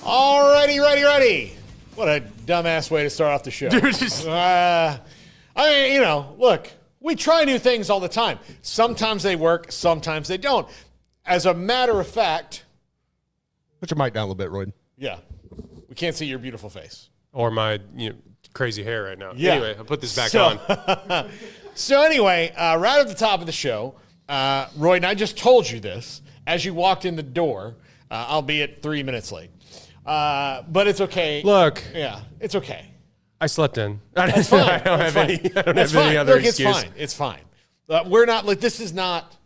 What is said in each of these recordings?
Ready. What a dumbass way to start off the show. Dude, look, we try new things all the time. Sometimes they work, sometimes they don't. As a matter of fact. Put your mic down a little bit, Royd. Yeah. We can't see your beautiful face. Or my crazy hair right now. Yeah. Anyway, I'll put this back on. So anyway, right at the top of the show, Royd, and I just told you this as you walked in the door, albeit 3 minutes late. But it's okay. Look. Yeah, it's okay. I slept in. That's fine. I don't have any other Look, excuse. It's fine. We're not like, this is not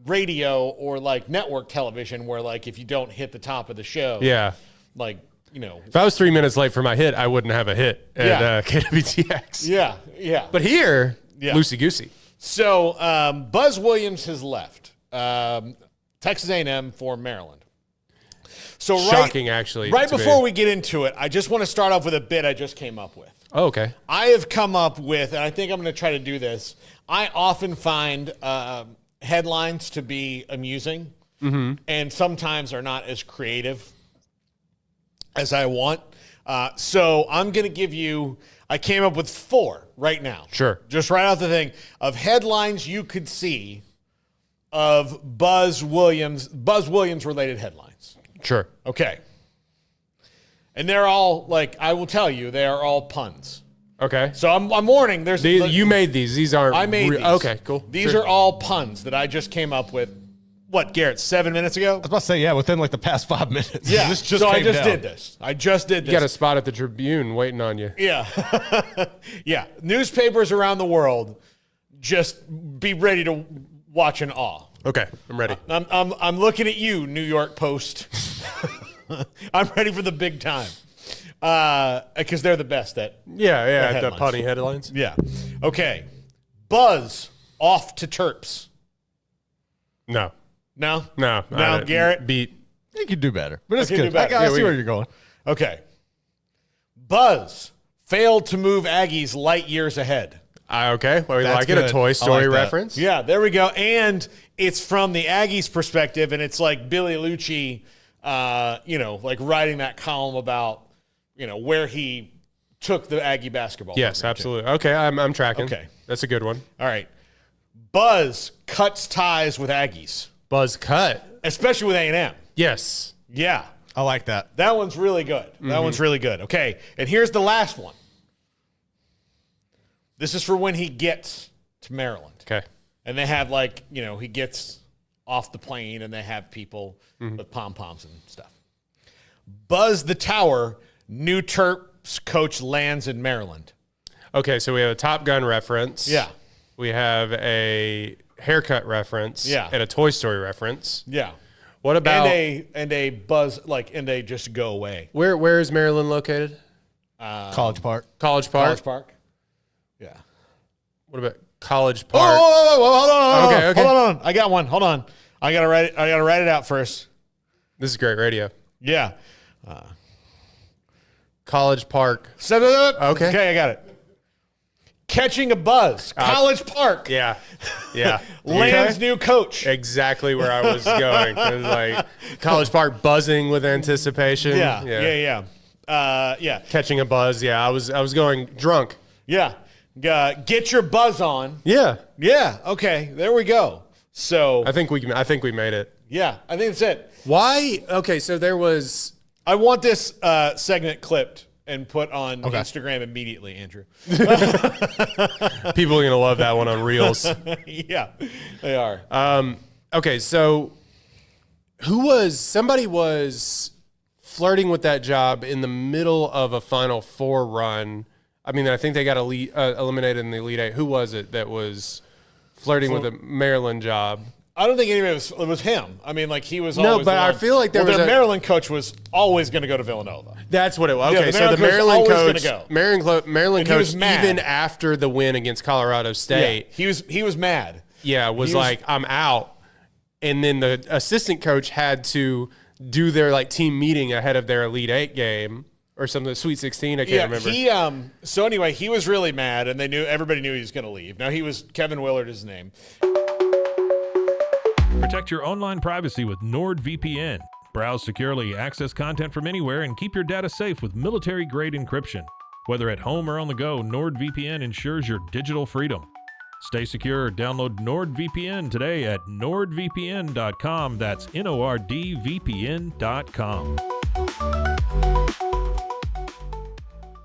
radio or like network television where like if you don't hit the top of the show. Yeah. Like, If I was 3 minutes late for my hit, I wouldn't have a hit at KWTX. Yeah. But here, loosey-goosey. So Buzz Williams has left Texas A&M for Maryland. So shocking, actually. Right before we get into it, I just want to start off with a bit I just came up with. Oh, okay. I have come up with, and I think I'm going to try to do this, I often find headlines to be amusing and sometimes are not as creative as I want. So I'm going to give you, I came up with 4 right now. Sure. Just right out the thing of headlines you could see of Buzz Williams related headlines. Sure. Okay. And they're all, like, I will tell you, they are all puns. Okay. So I'm warning. You made these. These aren't. I made these. Okay, cool. These are all puns that I just came up with. What, Garrett, 7 minutes ago? I was about to say, within like the past 5 minutes. Yeah. This so I just down. did this. You got a spot at the Tribune waiting on you. Yeah. Yeah. Newspapers around the world, just be ready to watch in awe. Okay, I'm ready. I'm looking at you, New York Post. I'm ready for the big time. Because they're the best at the punny headlines. Yeah. Okay. Buzz off to Terps. No, Garrett? Beat. You can do better, but it's I can good. do better. I see where you're going. Okay. Buzz failed to move Aggies light years ahead. Okay. Well, we That's like it. good. A Toy Story like that. reference. Yeah, there we go. And it's from the Aggies' perspective, and it's like Billy Lucci, like writing that column about, where he took the Aggie basketball. Yes, absolutely. Okay, I'm tracking. Okay. That's a good one. All right. Buzz cuts ties with Aggies. Buzz cut. Especially with A&M. Yes. Yeah. I like that. That one's really good. That one's really good. Okay, and here's the last one. This is for when he gets to Maryland. Okay. And they have he gets off the plane and they have people with pom-poms and stuff. Buzz the Tower, new Terps coach lands in Maryland. Okay, so we have a Top Gun reference. Yeah. We have a haircut reference. Yeah. And a Toy Story reference. Yeah. What about and a Buzz and they just go away. Where is Maryland located? College Park. College Park. College Park. Yeah. What about College Park? Hold on. Okay. Hold on. I got one. Hold on. I gotta write it out first. This is great radio. Yeah. College Park. Okay, I got it. Catching a Buzz. College Park. Yeah. Lands new coach. Exactly where I was going. It was like College Park buzzing with anticipation. Yeah. Catching a buzz. Yeah, I was going drunk. Yeah. Get your buzz on. Yeah. Yeah. Okay. There we go. So I think we made it. Yeah, I think that's it. Why? Okay, so there was. I want this segment clipped and put on Instagram immediately, Andrew. People are gonna love that one on Reels. Yeah, they are. Okay, so somebody was flirting with that job in the middle of a Final Four run. I mean, I think they got eliminated in the Elite Eight. Who was it that was flirting with a Maryland job? I don't think anybody it was him. I mean, like he was. No, always but I feel like their Maryland coach was always going to go to Villanova. That's what it was. Okay, so the Maryland coach, Maryland coach, was mad. even after the win against Colorado State, he was mad. Yeah, was like, I'm out. And then the assistant coach had to do their team meeting ahead of their Elite Eight game. Or something, Sweet 16, I can't remember. So anyway, he was really mad, and everybody knew he was going to leave. Now, Kevin Willard is his name. Protect your online privacy with Nord VPN. Browse securely, access content from anywhere, and keep your data safe with military-grade encryption. Whether at home or on the go, Nord VPN ensures your digital freedom. Stay secure. Download Nord VPN today at nordvpn.com. That's NORDVPN.com.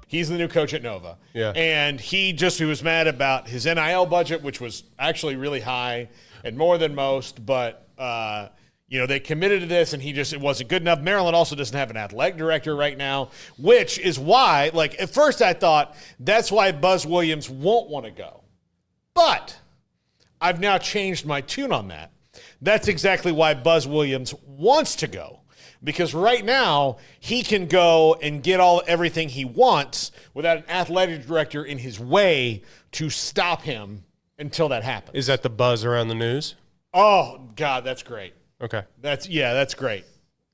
He's the new coach at Nova. Yeah. And he was mad about his NIL budget, which was actually really high and more than most, but they committed to this and it wasn't good enough. Maryland also doesn't have an athletic director right now, which is why, at first I thought that's why Buzz Williams won't want to go. But I've now changed my tune on that. That's exactly why Buzz Williams wants to go. Because right now, he can go and get everything he wants without an athletic director in his way to stop him until that happens. Is that the buzz around the news? Oh, God, that's great. Okay. That's great.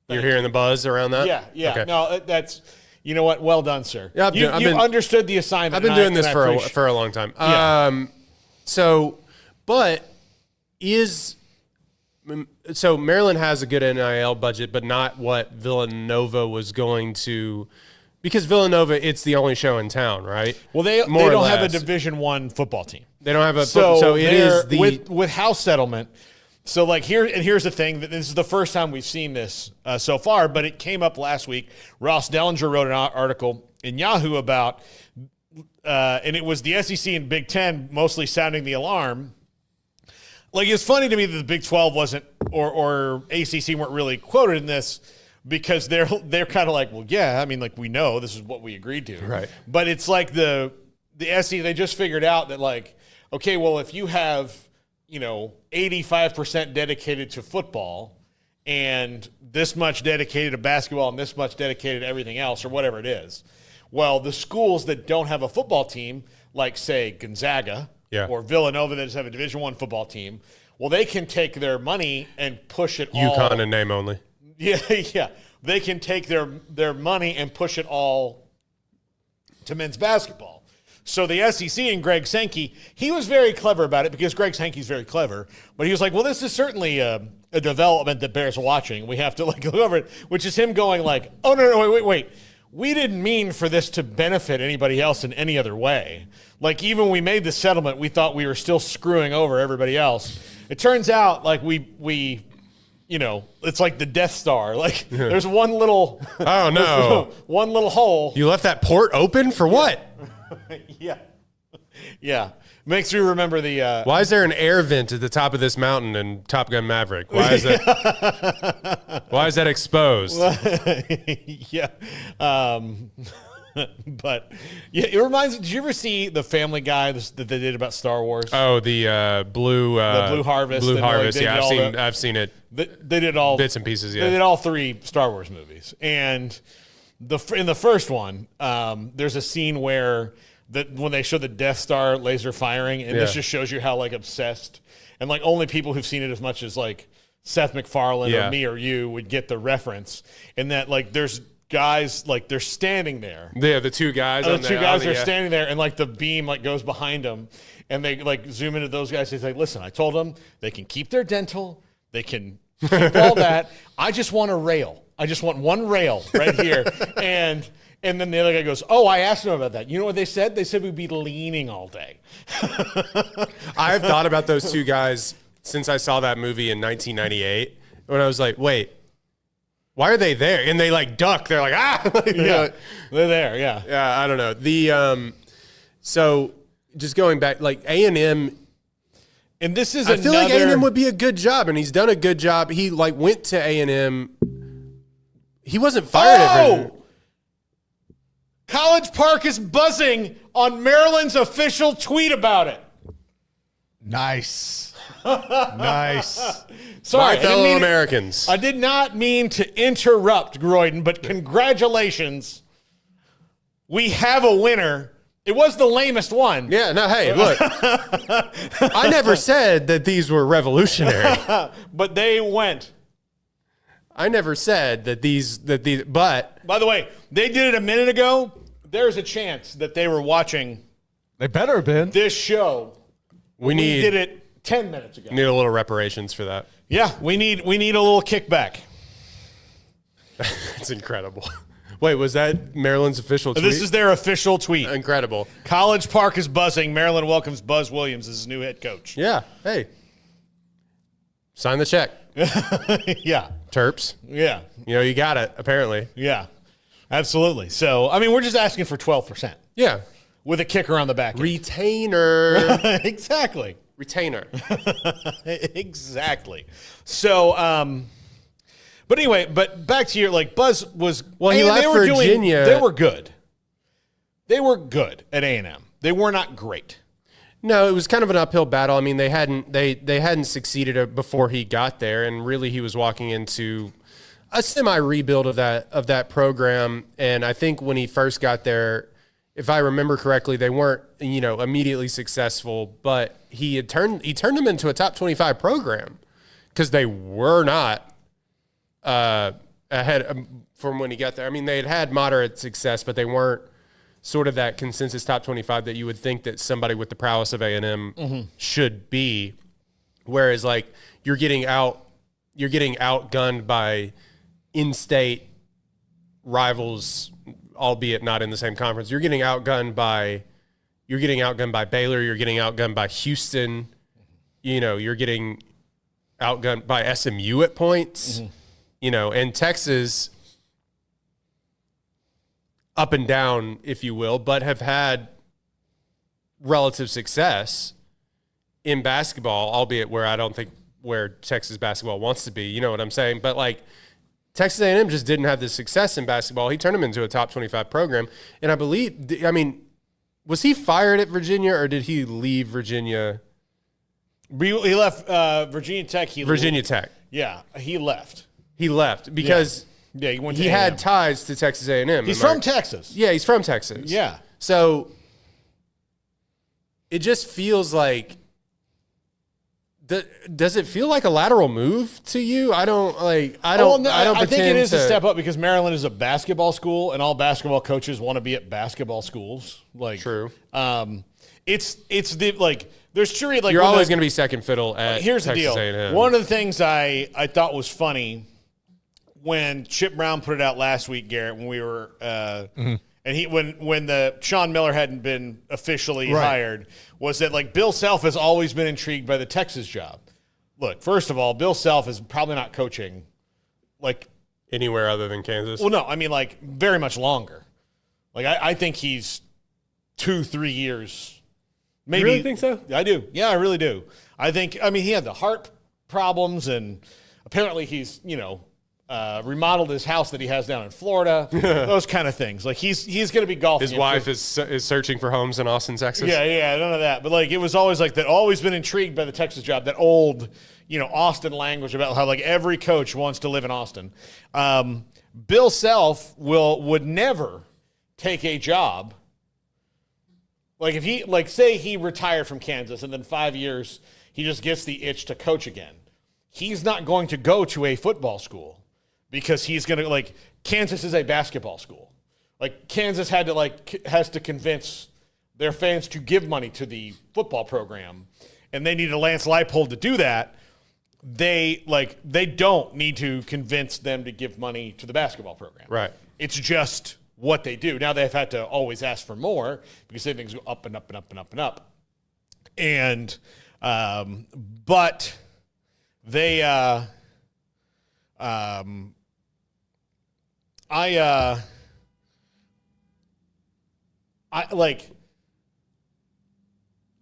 You're hearing the buzz around that? Yeah. Okay. No, that's, you know what? Well done, sir. Yeah, you understood the assignment. I've been doing this for a long time. Yeah. So Maryland has a good NIL budget, but not what Villanova was going to, because Villanova, it's the only show in town, right? Well, they don't have a Division I football team. They don't have a so it is with house settlement. So here's the thing, that this is the first time we've seen this so far, but it came up last week. Ross Dellinger wrote an article in Yahoo about, and it was the SEC and Big Ten mostly sounding the alarm. It's funny to me that the Big 12 wasn't, or ACC weren't really quoted in this, because they're kind of like, well, yeah, I mean, we know this is what we agreed to. Right. But it's like the SEC, they just figured out that, okay, well, if you have, 85% dedicated to football and this much dedicated to basketball and this much dedicated to everything else or whatever it is, well, the schools that don't have a football team, say Gonzaga, or Villanova that just have a Division I football team, well, they can take their money and push it all. UConn in name only. Yeah. They can take their money and push it all to men's basketball. So the SEC and Greg Sankey, he was very clever about it because Greg Sankey's very clever, but he was like, well, this is certainly a development that bears watching. We have to look over it, which is him going oh, no, wait. We didn't mean for this to benefit anybody else in any other way. Even when we made the settlement, we thought we were still screwing over everybody else. It turns out, we it's like the Death Star. There's one little, oh no, one little hole. You left that port open for what? Yeah. Makes you remember the. Why is there an air vent at the top of this mountain in Top Gun Maverick? Why is that? Why is that exposed? Yeah. But yeah, it reminds me. Did you ever see the Family Guy that they did about Star Wars? Oh, the Blue Harvest. Blue Harvest. Yeah, I've seen it. They did all bits and pieces. Yeah, they did all 3 Star Wars movies, and in the first one, there's a scene where when they show the Death Star laser firing, and this just shows you how obsessed and only people who've seen it as much as Seth MacFarlane or me or you would get the reference, and that there's guys they're standing there. Yeah, the 2 guys. The 2 guys are standing there, and the beam goes behind them, and they zoom into those guys. They say, "Listen, I told them they can keep their dental, they can keep all that. I just want a rail. I just want one rail right here." And then the other guy goes, "Oh, I asked them about that. You know what they said? They said we'd be leaning all day." I've thought about those 2 guys since I saw that movie in 1998, when I was like, wait, why are they there? And they duck. They're like, ah. Yeah, they're there. Yeah. Yeah, I don't know. So just going back, A&M. And this is I feel like A&M would be a good job, and he's done a good job. He went to A&M. He wasn't fired. College Park is buzzing on Maryland's official tweet about it. Nice. Nice. Sorry, my fellow Americans. I did not mean to interrupt, Groyden, but congratulations. We have a winner. It was the lamest one. Yeah, no, hey, look. I never said that these were revolutionary. But they went. I never said that these, but. By the way, they did it a minute ago. There's a chance that they were watching. They better have been. This show. We did it 10 minutes ago. Need a little reparations for that. Yeah, we need a little kickback. That's incredible. Wait, was that Maryland's official tweet? This is their official tweet. Incredible. College Park is buzzing. Maryland welcomes Buzz Williams as his new head coach. Yeah. Hey. Sign the check. Yeah. Terps. Yeah. You got it, apparently. Yeah. Absolutely. So, I mean, we're just asking for 12%. Yeah. With a kicker on the back end. Retainer. Exactly. Retainer. Exactly. So, but anyway, but back to your, Buzz was... Well, he left Virginia. They were good. They were good at A&M. They were not great. No, it was kind of an uphill battle. I mean, they hadn't succeeded before he got there, and really he was walking into a semi-rebuild of that program. And I think when he first got there, if I remember correctly, they weren't immediately successful, but he turned them into a top 25 program because they were not ahead from when he got there. I mean, they had moderate success, but they weren't sort of that consensus top 25 that you would think that somebody with the prowess of A&M should be. Whereas you're getting outgunned by in-state rivals, albeit not in the same conference. You're getting outgunned by Baylor. You're getting outgunned by Houston. You're getting outgunned by SMU at points. And Texas, up and down, if you will, but have had relative success in basketball, albeit where I don't think where Texas basketball wants to be. You know what I'm saying? But Texas A&M just didn't have the success in basketball. He turned them into a top 25 program. And I believe, was he fired at Virginia or did he leave Virginia? He left Virginia Tech. Virginia Tech. Yeah, he left. He left because he went to he A&M. had ties to Texas A&M. He's from Texas. Yeah, he's from Texas. Yeah. So it just feels like, does it feel like a lateral move to you? I think it is a step up because Maryland is a basketball school, and all basketball coaches want to be at basketball schools. True. It's the there's truly you're always going to be second fiddle at here's Texas the deal. A&M. One of the things I thought was funny when Chip Brown put it out last week, Garrett, when we were and when the Sean Miller hadn't been officially hired, was that Bill Self has always been intrigued by the Texas job. Look, first of all, Bill Self is probably not coaching anywhere other than Kansas. Well, no, I mean very much longer. I think he's 2-3 years. Maybe. You really think so? I do. Yeah, I really do. He had the heart problems, and apparently he's remodeled his house that he has down in Florida. Those kind of things. He's going to be golfing. His wife is searching for homes in Austin, Texas. Yeah, none of that. But it was always that. Always been intrigued by the Texas job. That old, Austin language about how every coach wants to live in Austin. Bill Self would never take a job. If he say he retired from Kansas and then 5 years he just gets the itch to coach again. He's not going to go to a football school. Because he's going to, Kansas is a basketball school. Kansas has to convince their fans to give money to the football program, and they need a Lance Leipold to do that. They don't need to convince them to give money to the basketball program. Right. It's just what they do. Now they've had to always ask for more because they things go up and up and up and up and up. And, but they,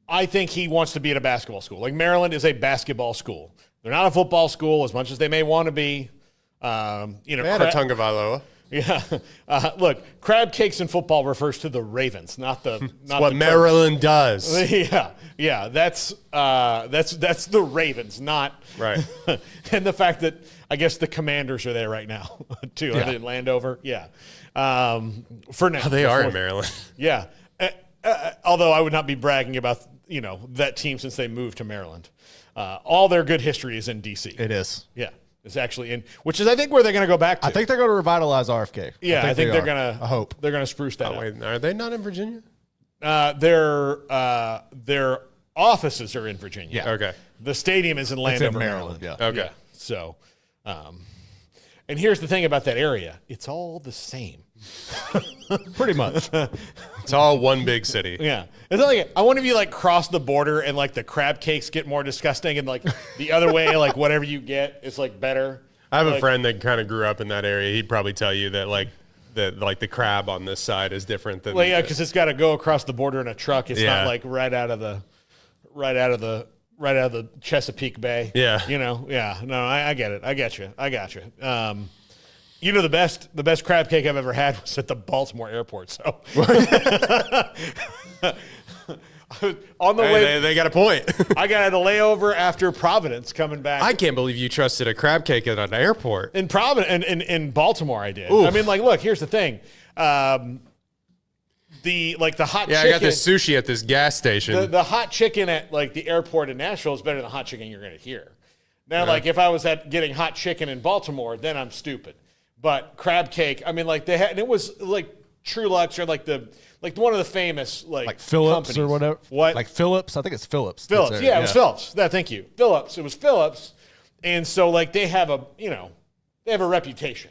I think he wants to be at a basketball school. Maryland is a basketball school. They're not a football school as much as they may want to be. They had a Tagovailoa. Yeah. Look, crab cakes in football refers to the Ravens, not the. Not what Maryland does. Yeah. That's the Ravens, not right. And the fact that I guess the Commanders are there right now too. Are they in Landover? Yeah. For now, they are in Maryland. Yeah. Although I would not be bragging about that team since they moved to Maryland. All their good history is in D.C. It is. Yeah. It's actually in, which is I think where they're going to go back to. I think they're going to revitalize RFK. Yeah, I think they're going to. I hope they're going to spruce that up. Wait, are they not in Virginia? Their offices are in Virginia. Yeah. Okay. The stadium is in Landover, Maryland. Yeah. Okay. Yeah. So, And here's the thing about that area. It's all the same. Pretty much. It's all one big city. Yeah. It's not like, I wonder if you like cross the border and like the crab cakes get more disgusting and like the other way, like whatever you get is like better. I have like, a friend that kind of grew up in that area. He'd probably tell you that like the crab on this side is different than. Well, yeah, because it's got to go across the border in a truck. It's Yeah. not like right out of the Chesapeake Bay. Yeah. You know. Yeah. No, I get it. I get you. You know, the best crab cake I've ever had was at the Baltimore airport. So on the way, They got a point. I got a layover after Providence coming back. I can't believe you trusted a crab cake at an airport. In Providence, in Baltimore, I did. Oof. I mean, like, look, here's the thing. The hot Yeah, chicken. I got this sushi at this gas station. The hot chicken at like the airport in Nashville is better than the hot chicken you're going to hear. Now, like if I was getting hot chicken in Baltimore, then I'm stupid. But crab cake, I mean, like they had, and it was like Trulux or like one of the famous like Phillips companies. or whatever. What? Like Phillips? I think it's Phillips. Phillips. That's Yeah, it was Phillips. Thank you. Phillips. It was Phillips. And so like they have a reputation.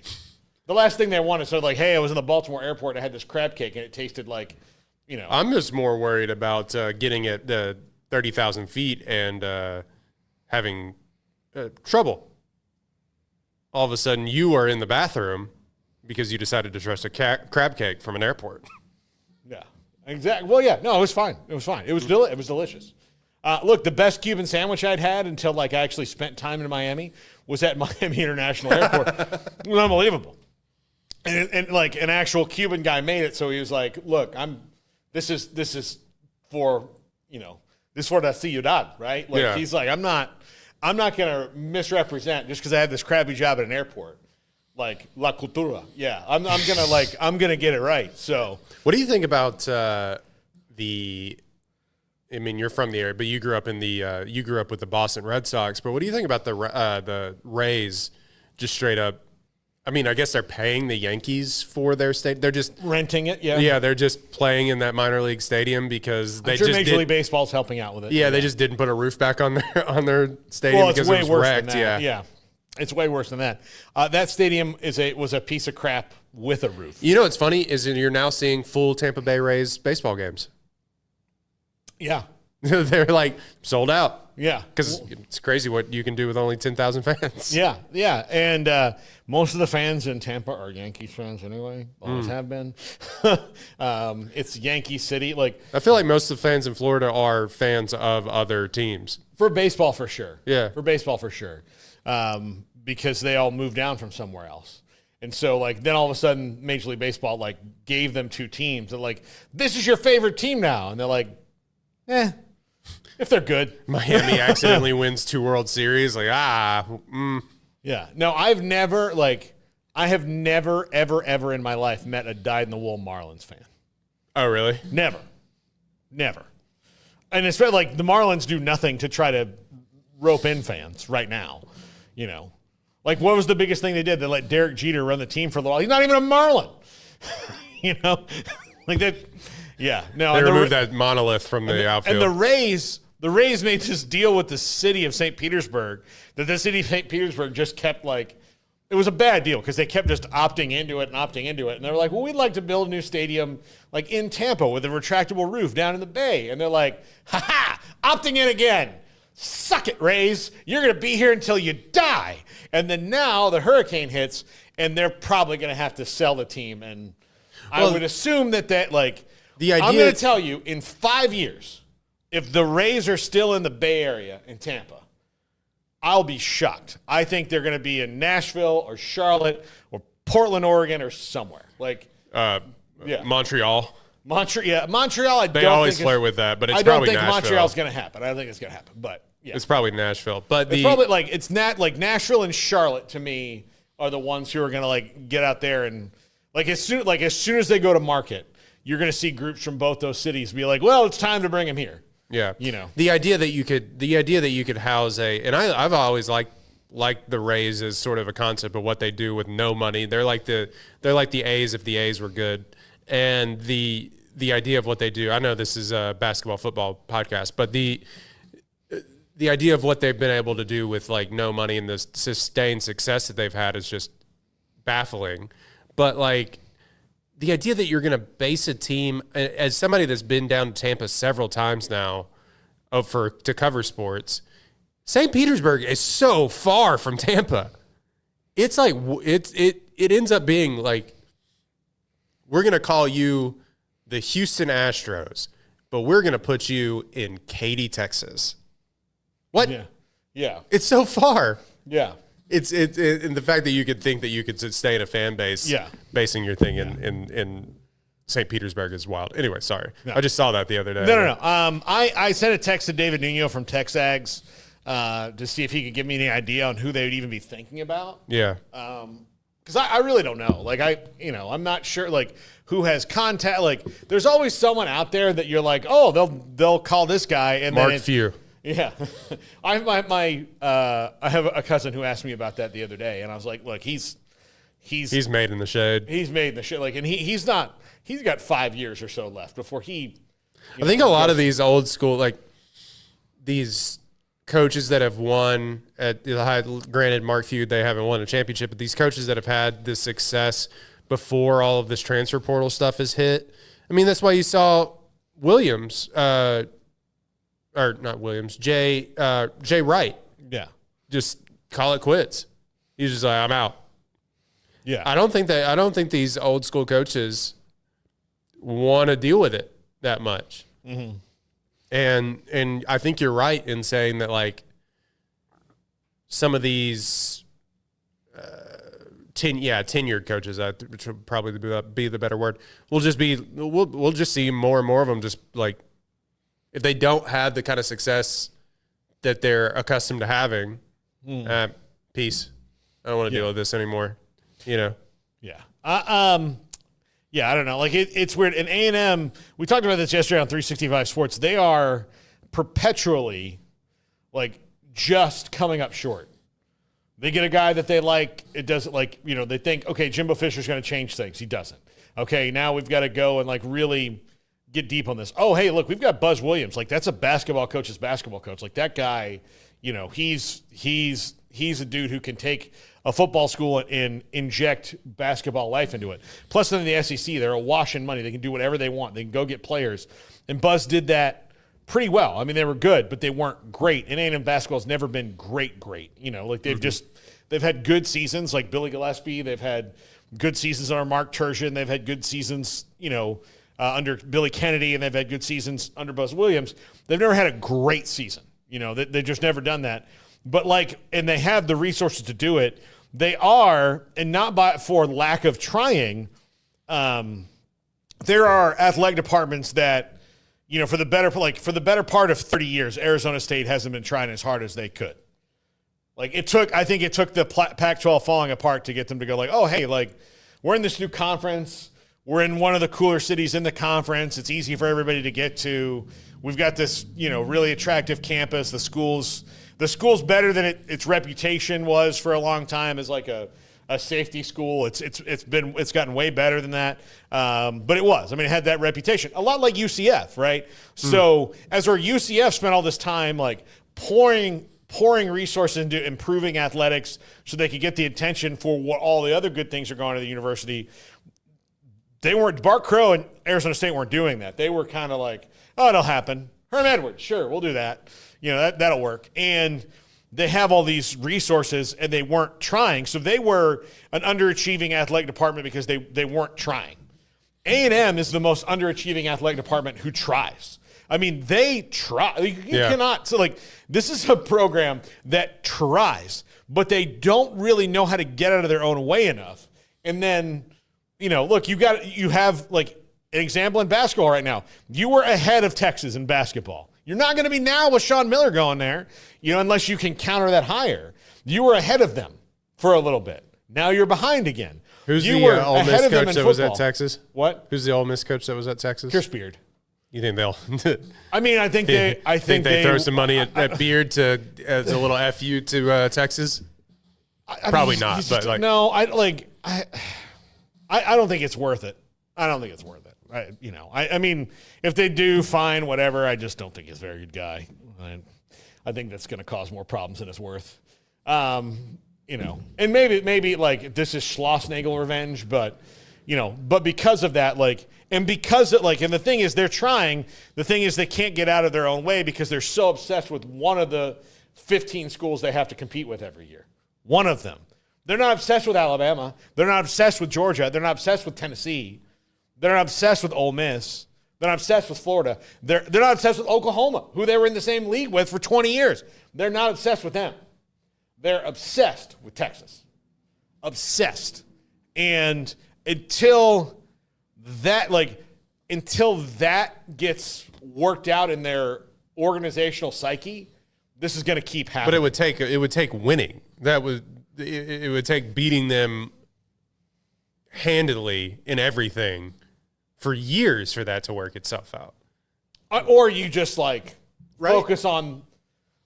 The last thing they want is like, hey, I was in the Baltimore airport and I had this crab cake and it tasted like, I'm just more worried about getting at the 30,000 feet and having trouble. All of a sudden, you are in the bathroom because you decided to trust a crab cake from an airport. Yeah, exactly. Well, yeah, no, it was fine. It was fine. It was delicious. Look, the best Cuban sandwich I'd had until like I actually spent time in Miami was at Miami International Airport. It was unbelievable. And like an actual Cuban guy made it, so he was like, "Look, this is for this for la ciudad, right?" Like he's like, I'm not gonna misrepresent just because I had this crappy job at an airport. Like la cultura, yeah. I'm gonna get it right. So, what do you think about I mean, you're from the area, but you grew up with the Boston Red Sox. But what do you think about the Rays? Just straight up. I mean, I guess they're paying the Yankees for their state. They're just renting it, yeah. Yeah, they're just playing in that minor league stadium because they I'm sure just Major League Baseball's helping out with it. Yeah, they just didn't put a roof back on their stadium Well, it's because way it was worse wrecked. than that. Yeah, it's way worse than that. That stadium was a piece of crap with a roof. You know what's funny is that you're now seeing full Tampa Bay Rays baseball games. Yeah, they're like sold out. Yeah, because it's crazy what you can do with only 10,000 fans. Yeah, and most of the fans in Tampa are Yankees fans anyway. Always have been. It's Yankee City. Like I feel like most of the fans in Florida are fans of other teams for baseball, for sure. Yeah, for baseball, for sure, because they all moved down from somewhere else. And so, like, then all of a sudden, Major League Baseball like gave them two teams. They're like, "This is your favorite team now," and they're like, if they're good. Miami accidentally wins 2 World Series. Like, Yeah. No, I have never, ever in my life met a dyed-in-the-wool Marlins fan. Oh, really? Never. And it's like the Marlins do nothing to try to rope in fans right now. Like, what was the biggest thing they did? They let Derek Jeter run the team for a little while. He's not even a Marlin. Like that. Yeah. No. They removed that monolith from the outfield. And the Rays made this deal with the city of St. Petersburg that the city of St. Petersburg just kept it was a bad deal because they kept just opting into it. And they were like, well, we'd like to build a new stadium like in Tampa with a retractable roof down in the Bay. And they're like, opting in again. Suck it, Rays. You're going to be here until you die. And then now the hurricane hits and they're probably going to have to sell the team. And I would assume that the idea, I'm going to tell you in 5 years, if the Rays are still in the Bay Area in Tampa, I'll be shocked. I think they're going to be in Nashville or Charlotte or Portland, Oregon, or somewhere. Montreal. Montreal. They always flirt with that, but it's probably Nashville. I don't think Montreal's going to happen. I don't think it's going to happen, but yeah. It's probably Nashville. But it's probably it's not like Nashville and Charlotte to me are the ones who are going to get out there and as soon as they go to market, you're going to see groups from both those cities be like, well, it's time to bring them here. Yeah, the idea that you could house and I've always liked the Rays as sort of a concept of what they do with no money. They're like the A's if the A's were good, and the idea of what they do. I know this is a basketball football podcast, but the idea of what they've been able to do with no money and the sustained success that they've had is just baffling. But like the idea that you're going to base a team, as somebody that's been down to Tampa several times now to cover sports, St. Petersburg is so far from Tampa. It's like it ends up being like, we're going to call you the Houston Astros, but we're going to put you in Katy, Texas. What? Yeah. It's so far. Yeah. It's and the fact that you could think that you could sustain a fan base basing your thing in St. Petersburg is wild. Anyway, sorry. No. I just saw that the other day. No. I sent a text to David Nuno from Texags to see if he could give me any idea on who they would even be thinking about. Yeah. Because I really don't know. Like, I'm not sure, like, who has contact. Like, there's always someone out there that you're like, oh, they'll call this guy. And Mark then Few. Yeah. I have a cousin who asked me about that the other day, and I was like, look, he's made in the shade. He's made in the shade. Like, and he's got 5 years or so left before he. I think a lot of these old school, like, these coaches that have won at the high, granted, Mark Feud, they haven't won a championship, but these coaches that have had this success before all of this transfer portal stuff has hit. I mean, that's why you saw Williams, or not Williams, Jay Wright. Yeah. Just call it quits. He's just like, I'm out. Yeah. I don't think these old school coaches want to deal with it that much. Mm-hmm. And I think you're right in saying that, like, some of these tenured coaches, which would probably be the better word, we'll just see more and more of them just, like, if they don't have the kind of success that they're accustomed to having, peace. I don't want to deal with this anymore. You know? Yeah. Yeah, I don't know. Like, it's weird. In A&M, we talked about this yesterday on 365 Sports. They are perpetually, like, just coming up short. They get a guy that they like. It doesn't, like, you know, they think, okay, Jimbo Fisher's going to change things. He doesn't. Okay, now we've got to go and, like, really get deep on this. Oh, hey, look, we've got Buzz Williams. Like, that's a basketball coach's basketball coach. Like, that guy, you know, he's a dude who can take a football school and inject basketball life into it. Plus, in the SEC, they're awash in money. They can do whatever they want. They can go get players. And Buzz did that pretty well. I mean, they were good, but they weren't great. And A&M basketball has never been great. You know, like, they've had good seasons, like Billy Gillespie. They've had good seasons under Mark Turgeon. They've had good seasons, you know, under Billy Kennedy, and they've had good seasons under Buzz Williams. They've never had a great season. You know, they've just never done that. But, like, and they have the resources to do it. They are, and not for lack of trying, there are athletic departments that, you know, for the better part of 30 years, Arizona State hasn't been trying as hard as they could. Like, I think it took the Pac-12 falling apart to get them to go, like, oh, hey, like, we're in this new conference. We're in one of the cooler cities in the conference. It's easy for everybody to get to. We've got this, you know, really attractive campus. The school's better than its reputation was for a long time as, like, a safety school. It's gotten way better than that. But it was. I mean, it had that reputation. A lot like UCF, right? So as our UCF spent all this time, like, pouring resources into improving athletics so they could get the attention for what all the other good things are going to the university. Bart Crow and Arizona State weren't doing that. They were kind of like, oh, it'll happen. Herm Edwards, sure, we'll do that. You know, that'll work. And they have all these resources, and they weren't trying. So they were an underachieving athletic department because they weren't trying. A&M is the most underachieving athletic department who tries. I mean, they try. You cannot. So, like, this is a program that tries, but they don't really know how to get out of their own way enough. And then, you know, look, you have, like, an example in basketball right now. You were ahead of Texas in basketball. You're not going to be now with Sean Miller going there, you know, unless you can counter that higher. You were ahead of them for a little bit. Now you're behind again. Who's the Ole Miss coach that was at Texas? What? Who's the Ole Miss coach that was at Texas? Pierce Beard. You think they'll? I mean, I think they throw some money at Beard as a little FU to Texas. Probably not, but like no, I don't think it's worth it. I don't think it's worth it. I mean, if they do, fine, whatever. I just don't think he's a very good guy. I think that's going to cause more problems than it's worth. and maybe like this is Schlossnagel revenge, but because of that, and the thing is they're trying. The thing is they can't get out of their own way because they're so obsessed with one of the 15 schools they have to compete with every year. One of them. They're not obsessed with Alabama. They're not obsessed with Georgia. They're not obsessed with Tennessee. They're not obsessed with Ole Miss. They're not obsessed with Florida. They're not obsessed with Oklahoma, who they were in the same league with for 20 years. They're not obsessed with them. They're obsessed with Texas. Obsessed. And until that gets worked out in their organizational psyche, this is going to keep happening. But it would take winning. It would take beating them handedly in everything for years for that to work itself out. Or you just focus on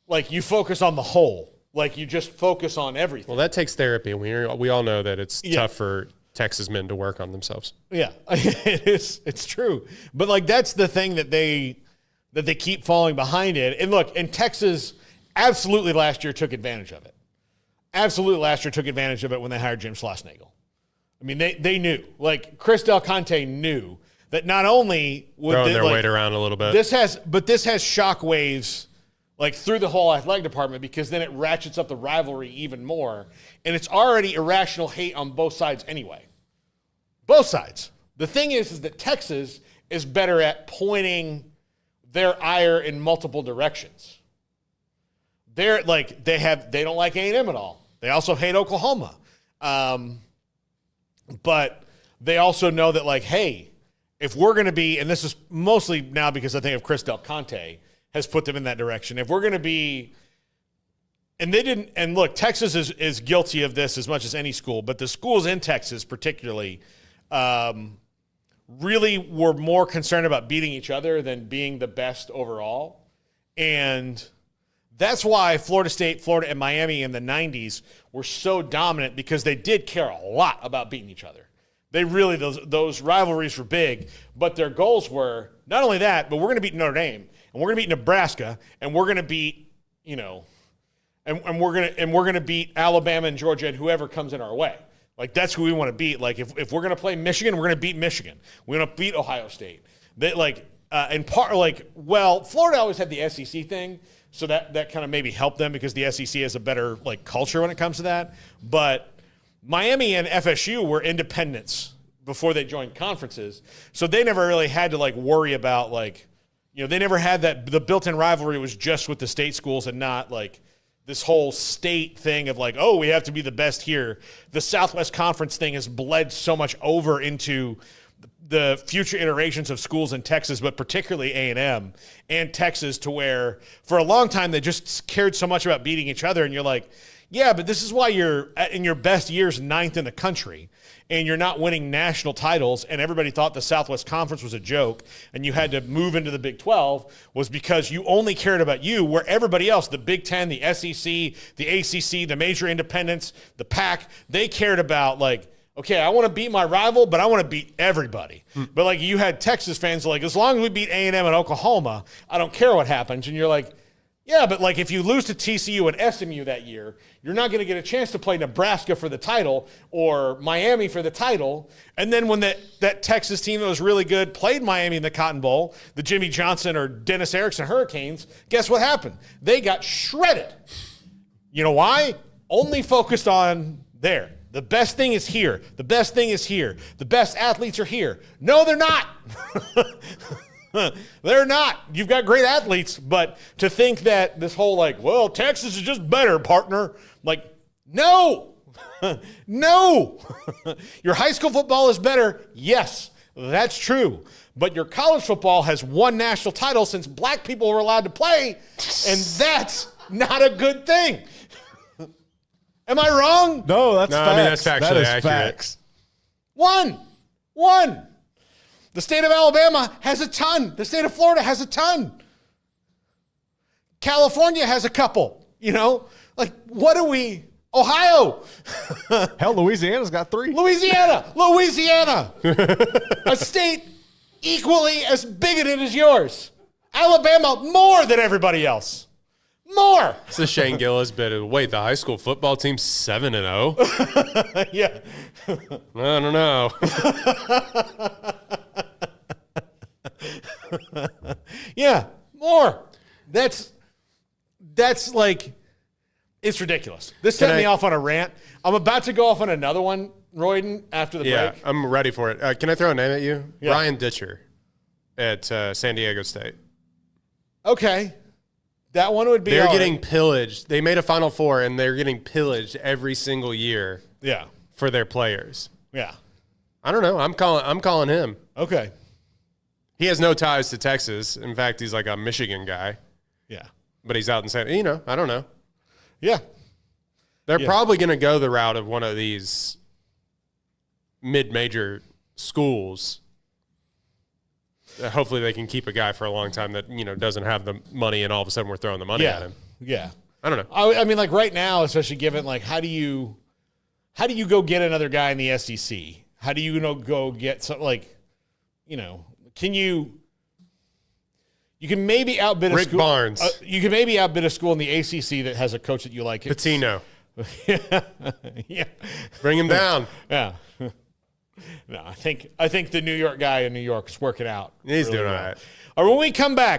the whole. Like you just focus on everything. Well, that takes therapy, and we all know that it's tough for Texas men to work on themselves. Yeah, it is. It's true. But that's the thing that they keep falling behind in. And look, and Texas absolutely last year took advantage of it. Absolutely last year took advantage of it when they hired Jim Schlossnagel. I mean, they knew. Chris Del Conte knew that not only would throwing their weight around a little bit. This has shockwaves through the whole athletic department because then it ratchets up the rivalry even more. And it's already irrational hate on both sides anyway. Both sides. The thing is that Texas is better at pointing their ire in multiple directions. They don't like A&M at all. They also hate Oklahoma. But they also know that hey, if we're going to be, and this is mostly now because I think of Chris Del Conte has put them in that direction. If we're going to be, and they didn't, and look, Texas is guilty of this as much as any school, but the schools in Texas particularly really were more concerned about beating each other than being the best overall. And that's why Florida State, Florida, and Miami in the 90s were so dominant because they did care a lot about beating each other. They really, those rivalries were big, but their goals were not only that, but we're going to beat Notre Dame, and we're going to beat Nebraska, and we're going to beat, and we're going to beat Alabama and Georgia and whoever comes in our way. That's who we want to beat. If we're going to play Michigan, we're going to beat Michigan. We're going to beat Ohio State. Florida always had the SEC thing. So that kind of maybe helped them because the SEC has a better culture when it comes to that. But Miami and FSU were independents before they joined conferences. So they never really had to worry about they never had that. The built-in rivalry was just with the state schools and not this whole state thing of we have to be the best here. The Southwest Conference thing has bled so much over into the future iterations of schools in Texas, but particularly A&M and Texas, to where for a long time they just cared so much about beating each other. And you're yeah, but this is why you're in your best years 9th in the country and you're not winning national titles. And everybody thought the Southwest Conference was a joke and you had to move into the Big 12 was because you only cared about you, where everybody else, the Big 10, the SEC, the ACC, the major independents, the PAC, they cared about okay, I want to beat my rival, but I want to beat everybody. But you had Texas fans as long as we beat A&M and Oklahoma, I don't care what happens. And you're yeah, but if you lose to TCU and SMU that year, you're not going to get a chance to play Nebraska for the title or Miami for the title. And then when that Texas team that was really good played Miami in the Cotton Bowl, the Jimmy Johnson or Dennis Erickson Hurricanes, guess what happened? They got shredded. You know why? Only focused on there. The best thing is here. The best thing is here. The best athletes are here. No, they're not. They're not. You've got great athletes, but to think that this whole Texas is just better, partner. No. No. Your high school football is better. Yes, that's true. But your college football has won national titles since black people were allowed to play, and that's not a good thing. Am I wrong? No, that's facts. I mean, that's factually accurate. Facts. One. The state of Alabama has a ton. The state of Florida has a ton. California has a couple. What do we? Ohio. Hell, Louisiana's got 3. Louisiana. A state equally as bigoted as yours. Alabama more than everybody else. More. It's the Shane Gillis bit of, wait, the high school football team's 7-0? Yeah. I don't know. Yeah, more. That's like, it's ridiculous. This set me off on a rant. I'm about to go off on another one, Royden, after the break. I'm ready for it. Can I throw a name at you? Yeah. Ryan Ditcher at San Diego State. Okay. That one would be They're all getting right. pillaged. They made a Final Four, and they're getting pillaged every single year Yeah. for their players. Yeah. I don't know. I'm calling him. Okay. He has no ties to Texas. In fact, he's like a Michigan guy, Yeah. but he's out in San. I don't know. Yeah. They're probably going to go the route of one of these mid-major schools. Hopefully, they can keep a guy for a long time that doesn't have the money, and all of a sudden we're throwing the money at him. Yeah. I don't know. I mean, like right now, especially given like how do you go get another guy in the SEC? How do you go get some can you can maybe outbid a Rick school, Barnes. You can maybe outbid a school in the ACC that has a coach that you like. Patino, Yeah. bring him down. Yeah. No, I think the New York guy in New York is working out. He's really doing well. all right. All right, when we come back,